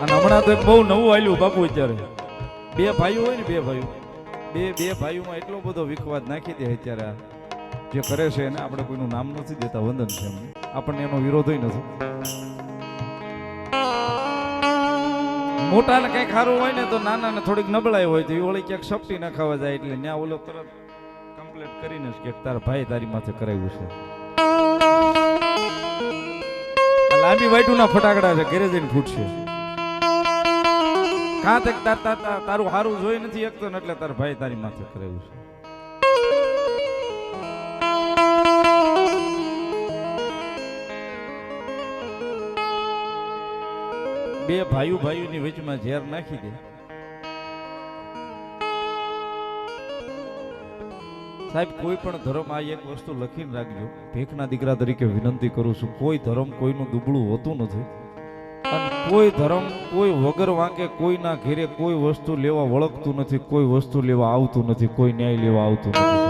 અને હમણાં તો એક બહુ નવું આવેલું બાપુ અત્યારે બે ભાઈઓ હોય ને બે ભાઈઓમાં એટલો બધો વિખવાદ નાખી દે અત્યારે આ જે કરે છે એને આપણે કોઈનું નામ નથી દેતા, વંદન છે એમને, આપણને એનો વિરોધ નથી. મોટા ને કઈ ખારું હોય ને તો નાના ને થોડીક નબળાઈ હોય તો એ ઓળી ક્યાંક સપટી ના ખાવા જાય એટલે ત્યાં ઓલો તરત કમ્પ્લેટ કરીને કે તારા ભાઈ તારી માથે કરાવ્યું છે. લાંબી વાઈટું ના ફટાકડા છે, ઘરે જઈને ફૂટશે. કાં તક તારું હારું જોઈ નથી એકતો ને એટલે તારા ભાઈ તારી માથે કરાવ્યું છે. બે ભાઈઓની વચમાં ઝેર નાખી દે. સાહેબ કોઈ પણ ધર્મ, આ એક વસ્તુ લખીને રાખજો, ભેખના દીકરા તરીકે વિનંતી કરું છું, કોઈ ધર્મ કોઈનું દુબળું હોતું નથી અને કોઈ ધર્મ કોઈ વગર વાંકે કોઈના ઘેરે કોઈ વસ્તુ લેવા વળગતું નથી, કોઈ વસ્તુ લેવા આવતું નથી, કોઈ ન્યાય લેવા આવતું નથી.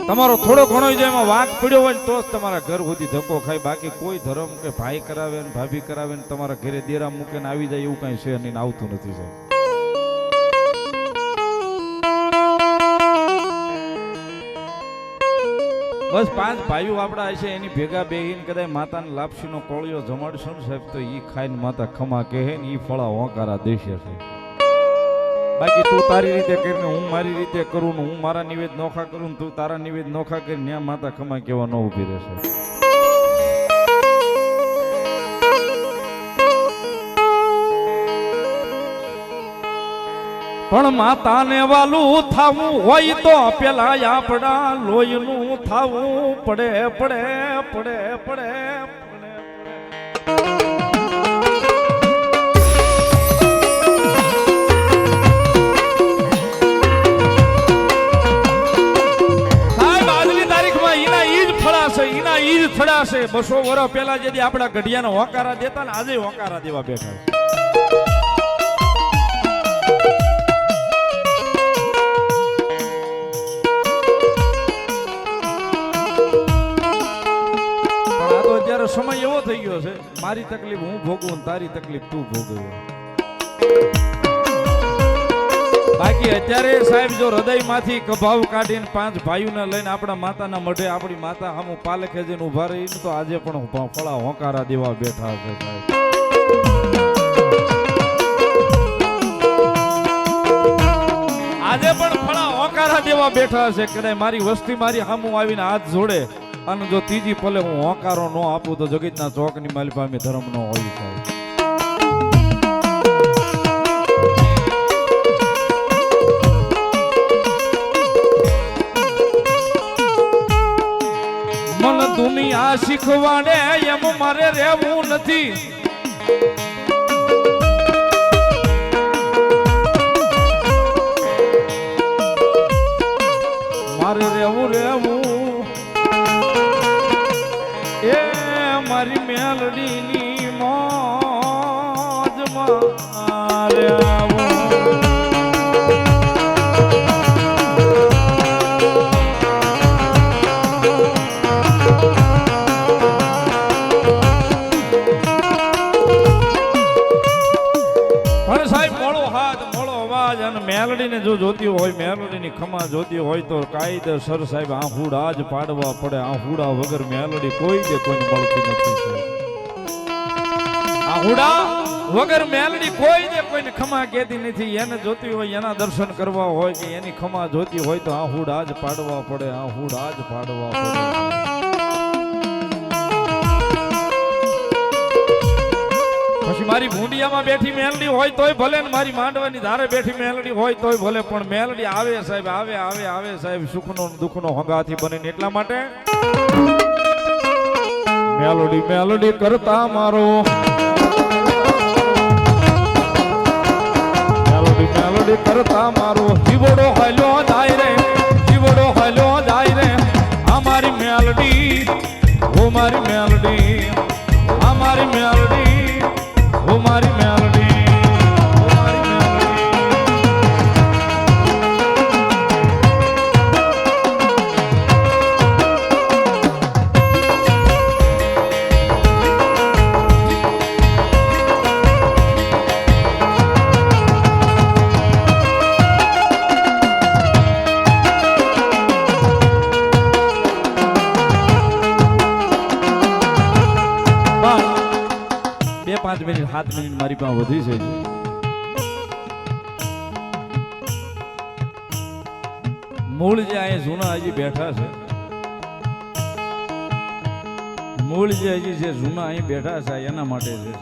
તમારો થોડો ઘણો જો એમાં વાંક પડ્યો હોય ને તો જ તમારા ઘર સુધી ધક્કો ખાય, બાકી કોઈ ધર્મ કે ભાઈ કરાવે ને ભાભી કરાવે ને તમારા ઘરે દેરા મૂકે ને આવી જાય એવું કઈ છે નહીં, આવતું નથી સાહેબ. બસ 5 ભાઈઓ આપડા હશે એની ભેગા બેહીને કદાચ માતાને લાપસીનો કોળિયો જમાડશો ને સાહેબ તો ઈ ખાઈને માતા ખમા કહે ને ઈ ફળા હોંકારા દેશે છે. બાકી તું તારી રીતે કરીને હું મારી રીતે કરું ને હું મારા નિવેદ નોખા કરું ને તું તારા નિવેદ નોખા કરીને ન્યા માતા ખમા કેવા ન ઊભી રહેશે. પણ માતાને વાલું થાવું હોય તો પેલા આપડા લોહીનું થાવું પડે પડે પડે પડે. એના ઈજ થડાશે. 200 વર્ષ પહેલા જેથી આપણા ગઢિયાને હોકારા દેતા ને આજે હોકારા દેવા બેઠા છે. પણ આ તો અત્યારે સમય એવો થઈ ગયો છે, મારી તકલીફ હું ભોગવું ને તારી તકલીફ તું ભોગવે. બાકી અત્યારે સાહેબ જો હૃદયમાંથી કભાવ કાઢીને 5 ભાઈઓને લઈને આપણા માતાના મઢે આપણી માતા સામું પાલખે જઈને ઉભા રહીને તો આજે પણ ફળા હોંકારા દેવા બેઠા છે સાહેબ. આજે પણ ફળા હોંકારા દેવા બેઠા છે. કદાચ મારી વસ્તી મારી સામું આવીને હાથ જોડે અને જો ત્રીજી પલે હું હોંકારો ન આપું તો જગતના ચોકની માલી પાસે ધર્મ ન હોય સાહેબ. દુનિયા શીખવાડે એમ મારે રહેવું નથી. મારે રહેવું એ મારી મેલડીની મોજમાં રહેવું. મેલડીને જો જોતી હોય, મેલડીની ખમા જોતી હોય તો કાયદેસર સાહેબ આહુડા જ પાડવા પડે. આહુડા વગર મેલડી કોઈ દે કોઈને મળતી નથી. આહુડા વગર મેલડી કોઈ દે કોઈને ખમા કહેતી નથી. એને જોતી હોય, એના દર્શન કરવા હોય કે એની ખમા જોતી હોય તો આહુડા જ પાડવા પડે. આહુડા જ પાડવા પડે. પછી મારી ભૂંડિયામાં બેઠી મેલડી હોય તોય ભલે ને મારી માંડવાની ધારે બેઠી મેલડી હોય તોય ભલે, પણ મેલડી આવે સાહેબ, આવે આવે આવે સાહેબ, સુખનો દુઃખનો હંગાથી બને. એટલા માટે મેલડી મેલડી કરતા મારો, મેલડી મેલડી કરતા મારો જીવડો હાલ્યો જાય રે, જીવડો હાલ્યો જાય રે. અમારી મેલડી, ઓ મારી મેલડી, અમારી મેલડી, ઓ મારી મેલડી, ઓ મારી મેલડી. 5 મિનિટ 7 મિનિટ મારી પાસે વધી છે. મૂળ જે અહીંયા જૂના હજી બેઠા છે, મૂળ જે હજી જે જૂના અહીં બેઠા છે એના માટે છે.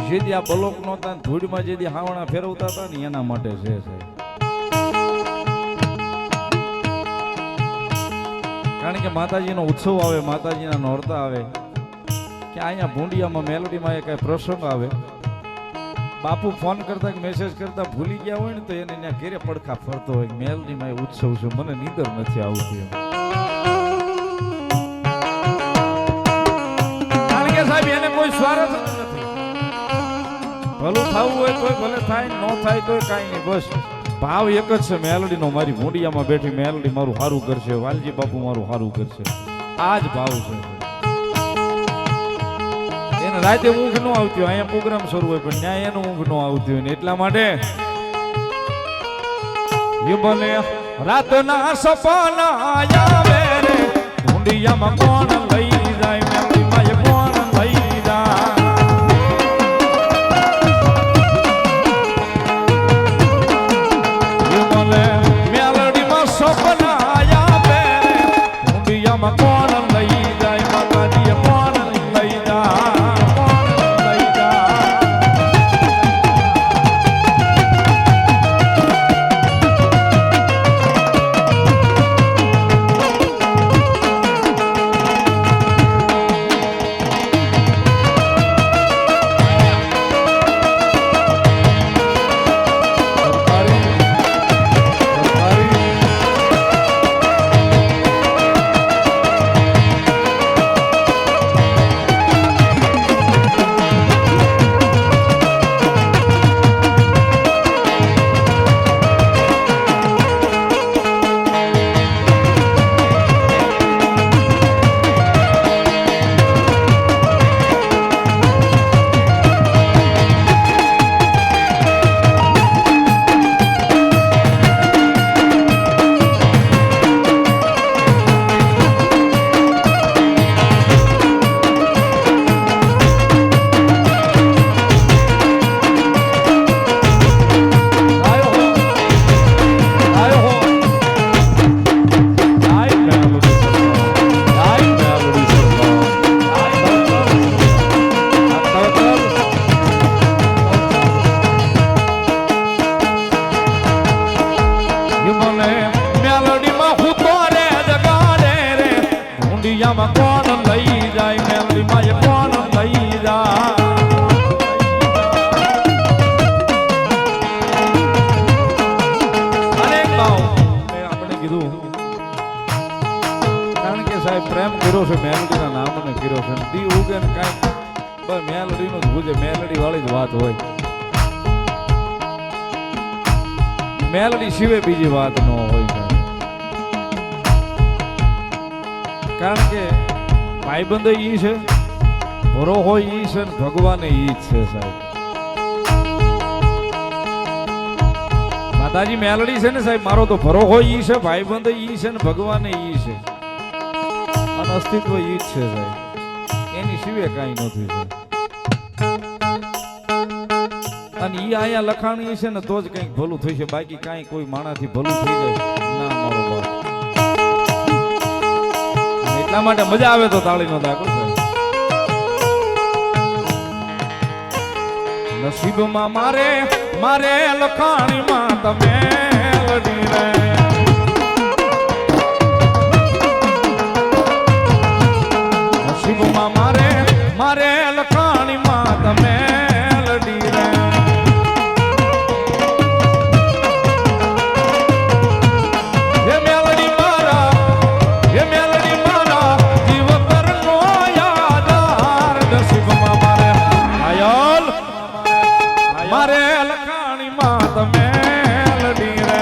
જેથી આ બલોક નહોતા ધૂળમાં જેથી હાવણા ફેરવતા હતા ને એના માટે છે. કારણ કે માતાજીનો ઉત્સવ આવે, માતાજીના નોરતા આવે કે અહીંયા ભૂંડિયામાં મેલોડીમાં એ કઈ પ્રસંગ આવે, બાપુ ફોન કરતા કે મેસેજ કરતા ભૂલી ગયા હોય ને તો એને ત્યાં ઘેરે પડખા ફરતો હોય મેલોડીમાં એ ઉત્સવ છે, મને નીંદર નથી આવતી. કારણ કે સાહેબ એને કોઈ સ્વાર્થ નથી. ભલું થવું હોય તોય ભલે થાય, ન થાય તોય કાંઈ નહીં. બસ ભાવ એક જ છે મેલોડીનો. મારી ભૂંડિયામાં બેઠી મેલોડી મારું સારું કરશે, વાલજી બાપુ મારું સારું કરશે, આ જ ભાવ છે. એને રાતે ઊંઘ ન આવતી હોય, અહીંયા પ્રોગ્રામ શરૂ હોય પણ ત્યાં એનું ઊંઘ ન આવતી હોય ને એટલા માટે એ બને રાતના સપના આવે રે ભૂંડિયામાં કોણ લઈ જાય, મેલોડીમાં એ કોણ લઈ જાય. મેલોડીમાં સપના આવે ભૂંડિયામાં કોણ લઈ જાય, માતાજીએ કોણ લઈ જાય. કોણ લઈ જાય, મેલોડીમાં એ કોણ લઈ જાય. અનેક ભાવ આપણે કીધું કારણ કે સાહેબ પ્રેમ કર્યો છે મેલોડીના નામને કર્યો છે. દી ઉગે ને કાંઈ બસ મેલોડીનું જ ભૂજે, મેલોડી વાળી જ વાત હોય. મેલોડી સિવાય બીજી વાત ન હોય. કારણ કે ભાઈબંધ ઈ છે, ભરો હોય ઈ છે, ભગવાન ઈ જ છે સાહેબ. માતાજી મેલડી છે ને સાહેબ, મારો તો ભરો હોય ઈ છે, ભાઈબંધ ઈ છે ને ભગવાન ઈ છે, અને અસ્તિત્વ ઈ જ છે સાહેબ. એની સિવાય કાંઈ નથી સાહેબ. અને ઈ અહીંયા લખાણી છે ને તો જ કંઈક ભલું થઈ છે, બાકી કાંઈ કોઈ માણાથી ભલું થઈ જાય ના મારો બાપ. એટલા માટે મજા આવે તો તાળીનો દાખલો છે. નસીબમાં મારે મારે લખાણીમાં તમે લડી રે, નસીબમાં મારે મારે લખાણીમાં તમે લડી રે. મારે લખાણીમાં તમે લડી રે.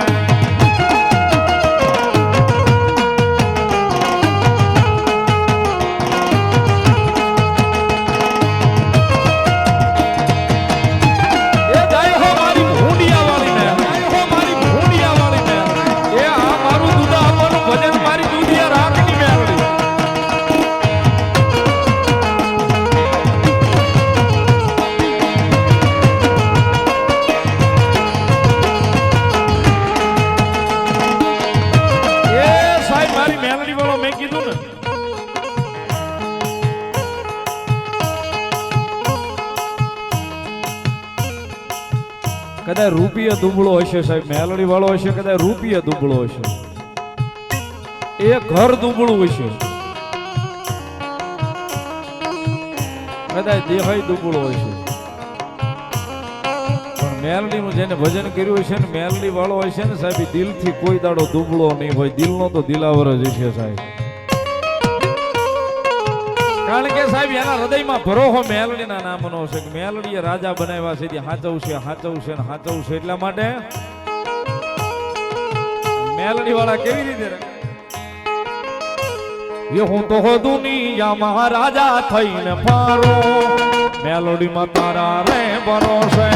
કદાચ રૂપિયા દુબળો હશે સાહેબ, મેલડી વાળો હશે, કદાચ રૂપિયા દુબળો હશે, એ ઘર દુબળું હશે, કદાચ દેહાય દુબળો હશે, પણ મેલડીનું જેને ભજન કર્યું હશે ને મેલડી વાળો હશે ને સાહેબ, દિલથી કોઈ દાડો દુબળો નહીં હોય. દિલનો તો દિલાવર જ હશે સાહેબ, કારણ કે સાહેબ એના હૃદયમાં ભરોહો મેલડીના નામનો છે કે મેલડીએ રાજા બનાવ્યા છે, હાચવશે હાચવશે ને હાચવશે. એટલા માટે મેલડી વાળા કેવી રીતે હું તો દુનિયામાં રાજા થઈને ફારો, મેલોડીમાં તારા રે ભરોસે.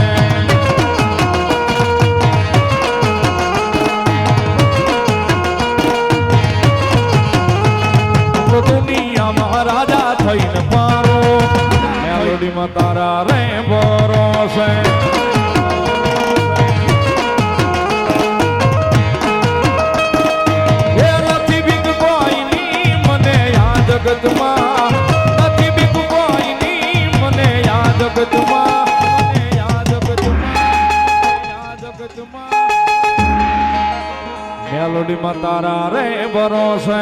દુનિયામાં રાજા થઈને ફારો, મેલોડીમાં તારા રે ભરોસે. જગતમાં નથી બીક કોઈની, મને યાદ જગતમાં, મને યાદ જગતમાં, મેલોડીમાં તારા રે ભરોસે.